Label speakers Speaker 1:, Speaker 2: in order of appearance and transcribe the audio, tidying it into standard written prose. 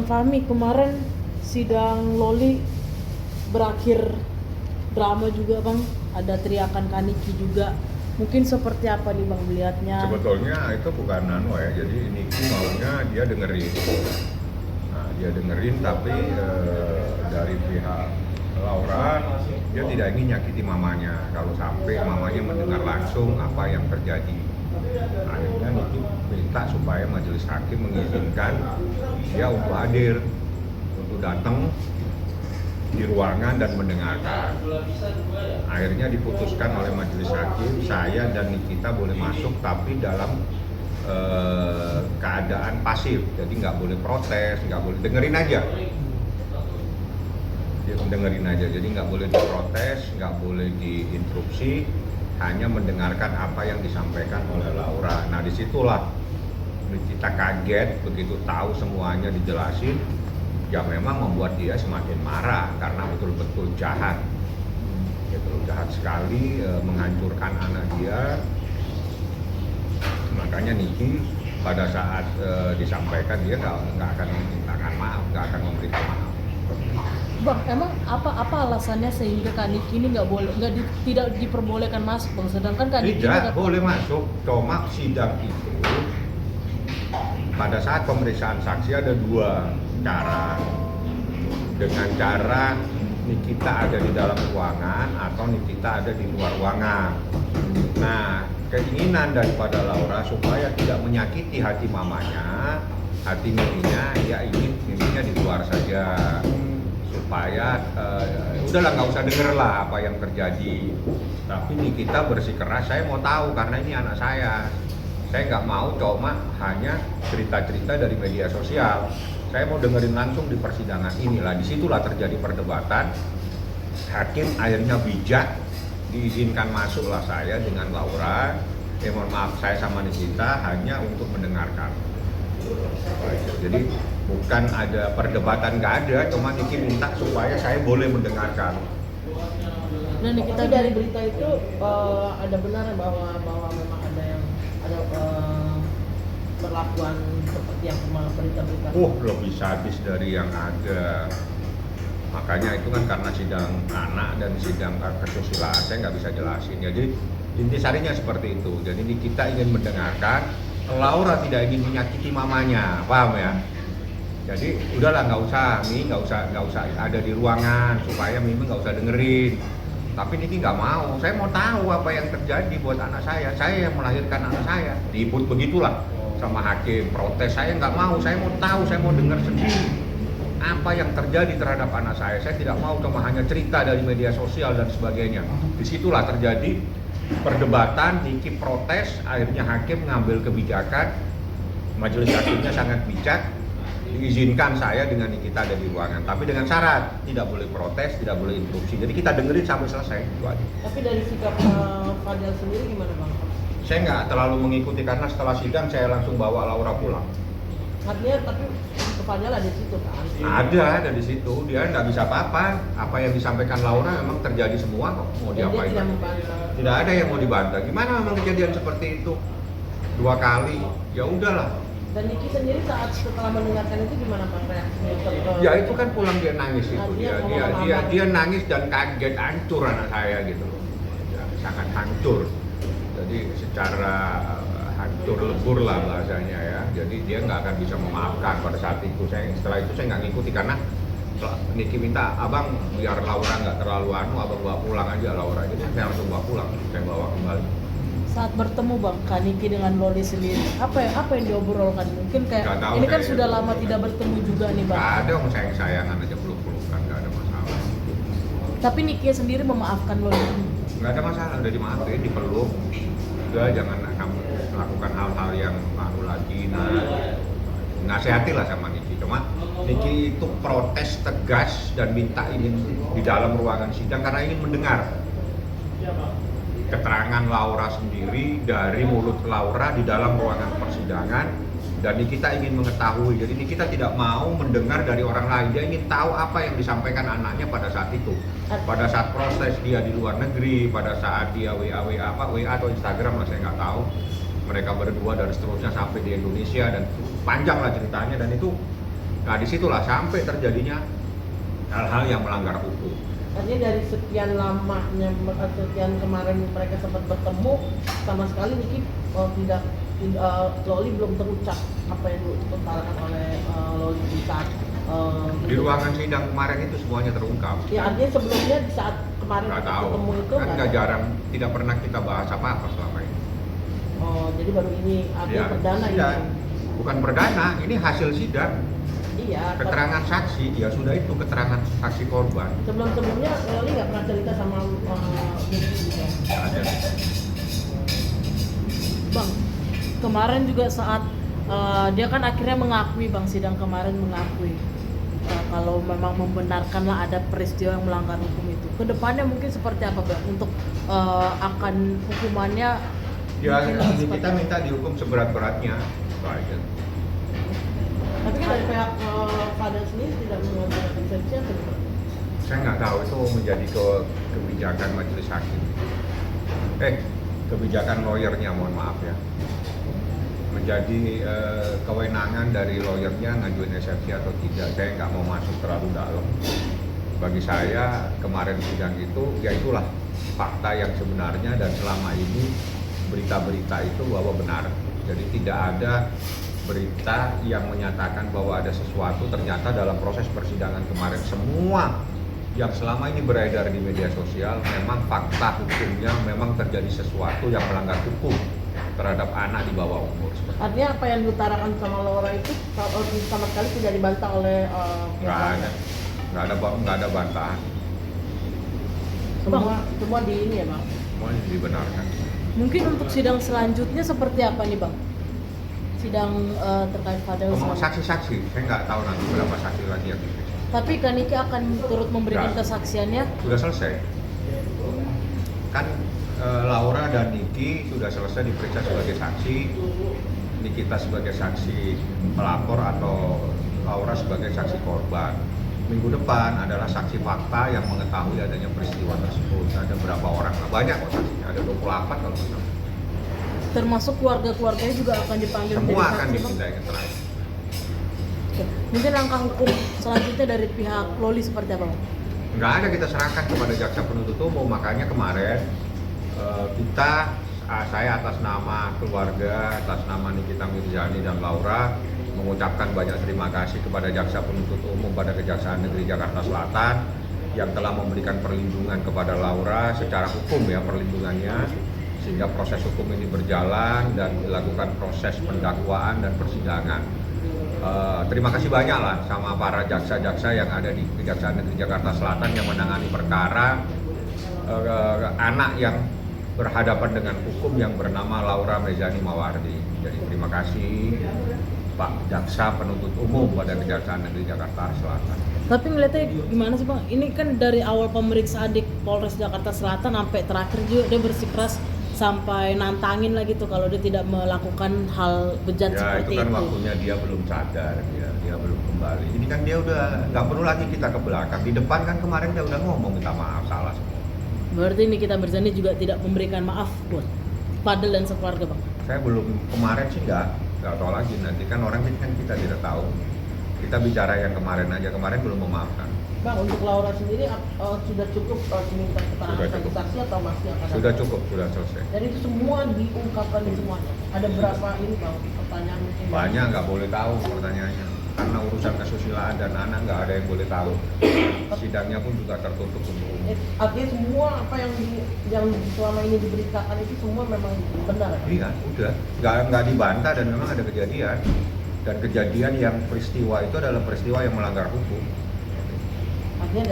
Speaker 1: Bang Fahmi, kemarin sidang Loli berakhir drama juga Bang, ada teriakan Kaniki juga. Mungkin seperti apa nih Bang melihatnya?
Speaker 2: Sebetulnya itu bukan jadi Niki maunya dia dengerin. Nah, dia dengerin tapi dari pihak Laura dia tidak ingin nyakiti mamanya kalau sampai mamanya mendengar langsung apa yang terjadi. Akhirnya Niki minta supaya majelis hakim mengizinkan dia untuk hadir, untuk datang di ruangan dan mendengarkan. Akhirnya diputuskan oleh majelis hakim, saya dan Nikita boleh masuk tapi dalam keadaan pasif, jadi nggak boleh protes, nggak boleh dengerin aja. Dengerin aja, jadi nggak boleh diprotes, nggak boleh diinterupsi, hanya mendengarkan apa yang disampaikan oleh Laura. Nah disitulah kita kaget begitu tahu semuanya dijelasin, ya memang membuat dia semakin marah karena betul-betul jahat, jahat sekali, menghancurkan anak dia. Makanya Niki pada saat disampaikan dia nggak akan memintakan maaf, nggak akan memberikan maaf.
Speaker 1: Bang, emang apa alasannya sehingga Kaniki ini tidak diperbolehkan masuk Bang? Sedangkan Kaniki
Speaker 2: tidak boleh masuk, cuma sidang itu pada saat pemeriksaan saksi ada dua cara, dengan cara Nikita ada di dalam ruangan atau Nikita ada di luar ruangan. Nah, keinginan daripada Laura supaya tidak menyakiti hati mamanya, hati miminya, ya ingin miminya di luar saja supaya udahlah nggak usah denger lah apa yang terjadi. Tapi Nikita bersikeras, saya mau tahu karena ini anak saya nggak mau cuma hanya cerita-cerita dari media sosial. Saya mau dengerin langsung di persidangan inilah. Disitulah terjadi perdebatan. Hakim akhirnya bijak, diizinkan masuklah saya dengan Laura. Mohon maaf, saya sama Nikita hanya untuk mendengarkan. Jadi bukan ada perdebatan, nggak ada, cuma Niki minta supaya saya boleh mendengarkan.
Speaker 1: Nah, Nikita dari berita itu ada benar bahwa memang ada perlakuan seperti yang berita-berita.
Speaker 2: Lebih sadis dari yang ada. Makanya itu kan karena sidang anak dan sidang kesusilaan saya nggak bisa jelasin. Jadi intisarinya seperti itu. Jadi kita ingin mendengarkan, Laura tidak ingin menyakiti mamanya, paham ya? Jadi udahlah nggak usah ada di ruangan supaya Mimi nggak usah dengerin. Tapi Niki nggak mau. Saya mau tahu apa yang terjadi buat anak saya. Saya yang melahirkan anak saya. Diibut begitulah sama hakim. Protes, saya nggak mau. Saya mau tahu. Saya mau dengar sendiri apa yang terjadi terhadap anak saya. Saya tidak mau cuma hanya cerita dari media sosial dan sebagainya. Disitulah terjadi perdebatan. Niki protes. Akhirnya hakim mengambil kebijakan. Majelis hakimnya sangat bijak, diizinkan saya dengan Nikita ada di ruangan, tapi dengan syarat tidak boleh protes, tidak boleh interupsi. Jadi kita dengerin sampai selesai, itu aja.
Speaker 1: Tapi dari sikap Fadel sendiri gimana Bang?
Speaker 2: Saya nggak terlalu mengikuti karena setelah sidang saya langsung bawa Laura pulang.
Speaker 1: Artinya tapi Fadel ada di situ kan?
Speaker 2: Ada di situ, dia nggak bisa apa-apa. Apa yang disampaikan Laura memang terjadi semua kok. Mau diapain?
Speaker 1: Dia tidak membantah.
Speaker 2: Tidak ada yang mau dibantah. Gimana memang kejadian seperti itu 2 kali? Ya udahlah.
Speaker 1: Dan Niki sendiri saat setelah mendengarkan itu gimana Bang reaksinya?
Speaker 2: Ya itu kan pulang dia nangis itu, dia nangis dan kaget, hancur anak saya gitu loh, ya, sangat hancur. Jadi secara hancur lebur lah bahasanya ya. Jadi dia nggak akan bisa memaafkan pada saat itu. Setelah itu saya nggak ngikuti karena Niki minta abang biar Laura nggak terlalu abang bawa pulang aja Laura. Jadi saya langsung bawa pulang, saya bawa kembali.
Speaker 1: Saat bertemu Bang Kaniki dengan Loli sendiri, apa yang diobrolkan? Mungkin kayak
Speaker 2: tahu,
Speaker 1: ini kan sudah lama tidak bertemu juga nih Bang.
Speaker 2: Nggak ada, sayang-sayangan aja peluk-pelukan, nggak ada masalah.
Speaker 1: Tapi Niki sendiri memaafkan Loli.
Speaker 2: Nggak ada masalah, udah dimaafin, dipeluk. Udah jangan kamu melakukan hal-hal yang baru lagi. Nasihatilah sama Niki. Cuma Niki itu protes tegas dan minta ingin di dalam ruangan sidang karena ingin mendengar keterangan Laura sendiri dari mulut Laura di dalam ruangan persidangan, dan Nikita ingin mengetahui. Jadi Nikita tidak mau mendengar dari orang lain, dia ingin tahu apa yang disampaikan anaknya pada saat itu, pada saat proses dia di luar negeri, pada saat dia WA atau Instagram lah saya nggak tahu, mereka berdua dan seterusnya sampai di Indonesia, dan panjang lah ceritanya. Dan itu Nah disitulah sampai terjadinya hal-hal yang melanggar hukum.
Speaker 1: Artinya dari sekian lamanya, sekian kemarin mereka sempat bertemu, sama sekali mungkin Loli belum terucap apa yang diutarakan oleh Loli di saat
Speaker 2: Di ruangan sidang kemarin itu semuanya terungkap.
Speaker 1: ya, artinya sebelumnya di saat kemarin
Speaker 2: Nggak
Speaker 1: kita
Speaker 2: tahu,
Speaker 1: ketemu itu
Speaker 2: kan nggak jarang, tidak pernah kita bahas apa-apa selama ini.
Speaker 1: Oh, jadi baru ini artinya
Speaker 2: Ya,
Speaker 1: perdana
Speaker 2: sidang.
Speaker 1: ini.
Speaker 2: Bukan perdana, ini hasil sidang.
Speaker 1: Iya.
Speaker 2: Keterangan saksi, ya sudah itu keterangan saksi korban.
Speaker 1: Sebelumnya Loli nggak pernah cerita sama Vicky gitu.
Speaker 2: Nggak ada.
Speaker 1: Bang, kemarin juga saat dia kan akhirnya mengakui, Bang, sidang kemarin mengakui kalau memang membenarkanlah ada peristiwa yang melanggar hukum itu. Kedepannya mungkin seperti apa, Bang, untuk akan hukumannya?
Speaker 2: Ya,
Speaker 1: mungkin
Speaker 2: kita minta dihukum seberat-beratnya. Itu aja.
Speaker 1: Tapi kan dari pihak Fadel sendiri tidak mengambil eksepsi atau gimana?
Speaker 2: Saya nggak tahu, itu menjadi kebijakan majelis hakim. Kebijakan lawyernya, mohon maaf ya. Menjadi kewenangan dari lawyernya ngajuin eksepsi atau tidak. Saya nggak mau masuk terlalu dalam. Bagi saya kemarin sidang itu, ya itulah fakta yang sebenarnya, dan selama ini berita-berita itu bahwa benar. Jadi tidak ada berita yang menyatakan bahwa ada sesuatu. Ternyata dalam proses persidangan kemarin semua yang selama ini beredar di media sosial memang fakta hukumnya memang terjadi sesuatu yang melanggar hukum terhadap anak di bawah umur.
Speaker 1: Artinya apa yang diutarakan sama Laura itu sama sekali tidak dibantah oleh
Speaker 2: nggak ada bantahan.
Speaker 1: Semua di ini ya, Bang.
Speaker 2: Semuanya dibenarkan.
Speaker 1: Mungkin untuk sidang selanjutnya seperti apa nih, Bang? Sidang terkait Fadel.
Speaker 2: Saksi-saksi, saya nggak tahu nanti berapa saksi lagi yang diperiksa.
Speaker 1: Tapi Kaniki akan turut memberikan kesaksiannya.
Speaker 2: Sudah selesai. Kan Laura dan Niki sudah selesai diperiksa sebagai saksi. Nikita sebagai saksi pelapor atau Laura sebagai saksi korban. Minggu depan adalah saksi fakta yang mengetahui adanya peristiwa tersebut. Ada berapa orang? Banyak kok saksinya, ada 28 kalau nggak salah.
Speaker 1: Termasuk keluarga-keluarganya juga akan dipanggil
Speaker 2: Semua
Speaker 1: menjadi
Speaker 2: akan
Speaker 1: saksi, Bang?
Speaker 2: diminta keterangan.
Speaker 1: Oke. Mungkin langkah hukum selanjutnya dari pihak Loli seperti apa, Bang?
Speaker 2: Nggak ada, kita serahkan kepada jaksa penuntut umum. Makanya kemarin saya atas nama keluarga, atas nama Nikita Mirzani dan Laura mengucapkan banyak terima kasih kepada jaksa penuntut umum pada Kejaksaan Negeri Jakarta Selatan yang telah memberikan perlindungan kepada Laura secara hukum, ya, perlindungannya, sehingga proses hukum ini berjalan dan dilakukan proses pendakwaan dan persidangan. Terima kasih banyak lah sama para jaksa-jaksa yang ada di Kejaksaan Negeri Jakarta Selatan yang menangani perkara anak yang berhadapan dengan hukum yang bernama Laura Mezani Mawardi. Jadi terima kasih Pak Jaksa Penuntut Umum pada Kejaksaan Negeri Jakarta Selatan.
Speaker 1: Tapi ngeliatnya gimana sih, Bang? Ini kan dari awal pemeriksaan di Polres Jakarta Selatan sampai terakhir juga dia bersikeras sampai nantangin lagi tuh kalau dia tidak melakukan hal bejat seperti
Speaker 2: itu kan
Speaker 1: itu.
Speaker 2: waktunya dia belum sadar, dia belum kembali. Ini kan dia udah nggak perlu lagi kita ke belakang. Di depan kan kemarin dia udah ngomong minta maaf, salah semua.
Speaker 1: Berarti Nikita Mirzani juga tidak memberikan maaf buat Fadel dan sekeluarga, Bang?
Speaker 2: Saya belum, kemarin sih nggak tahu lagi. Nanti kan orang kan kita tidak tahu. Kita bicara yang kemarin aja, kemarin belum memaafkan.
Speaker 1: Bang, untuk Laura sendiri sudah cukup diminta keterangan saksi atau masih akan?
Speaker 2: Sudah cukup, sudah selesai.
Speaker 1: Dan itu semua diungkapkan di semuanya. Ada berapa ini, Bang, pertanyaan mungkin?
Speaker 2: Banyak, nggak boleh tahu pertanyaannya. Karena urusan kesusilaan dan anak nggak ada yang boleh tahu. Sidangnya pun juga tertutup untuk umum.
Speaker 1: Artinya semua apa yang selama ini diberitakan itu semua memang benar, Bang?
Speaker 2: Iya, udah. Nggak dibantah dan memang ada kejadian. Dan kejadian yang peristiwa itu adalah peristiwa yang melanggar hukum.
Speaker 1: Artinya